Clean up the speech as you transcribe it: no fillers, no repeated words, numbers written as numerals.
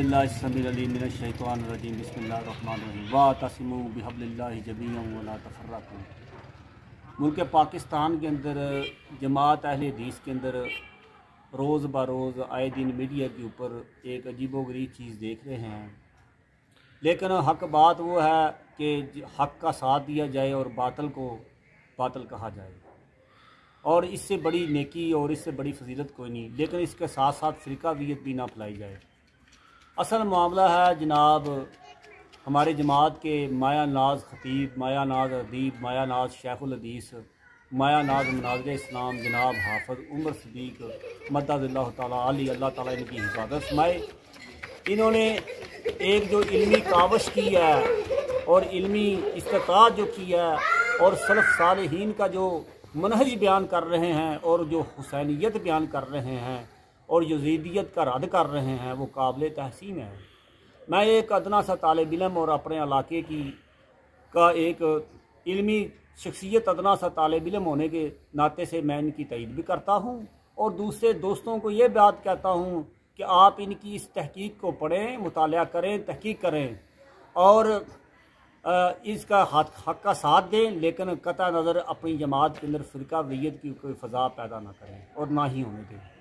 औज़ुबिल्लाहिस्समीउल मिनश्शैतानिर्रजीम बिस्मिल्लाहिर्रहमानिर्रहीम वातसिमू बिहब्लिल्लाहि जमीअन वला तफर्रकू। मुल्क पाकिस्तान के अंदर जमात अहले हदीस के अंदर रोज़ ब रोज़ आए दिन मीडिया के ऊपर एक अजीबोगरीब चीज़ देख रहे हैं, लेकिन हक बात वो है कि हक का साथ दिया जाए और बातिल को बातिल कहा जाए, और इससे बड़ी नेकी और इससे बड़ी फजीलत कोई नहीं। लेकिन इसके साथ साथ फ़िरकावियत भी ना फैलाई जाए। असल मामला है जनाब, हमारे जमात के माया नाज ख़तीब, माया नाज अदीब, माया नाज शेखुल हदीस, माया नाज मुनाज़िर इस्लाम जनाब हाफ़िज़ उमर सिद्दीक़ मद्ददल्लाहु ताला अली, अल्लाह ताला इनकी हिफाज़त फरमाए। इन्होंने एक जो इल्मी कावश की है और इल्मी इस्तिताअत जो की है और सलफ़ सालिहीन का जो मनहज बयान कर रहे हैं और जो हुसैनियत बयान कर रहे हैं और यज़ीदियत का रद्द कर रहे हैं, वो काबिल तहसीन है। मैं एक अदना सा तालिब इल्म और अपने इलाके की का एक इल्मी शख्सियत अदना सा तालिब इल्म होने के नाते से मैं इनकी तईद भी करता हूँ और दूसरे दोस्तों को ये बात कहता हूँ कि आप इनकी इस तहकीक को पढ़ें, मुतालिया करें, तहकीक करें और इसका हक का साथ दें, लेकिन कतई नज़र अपनी जमात के अंदर फ़िरकावियत की कोई फ़ज़ा पैदा ना करें और ना ही होने दें।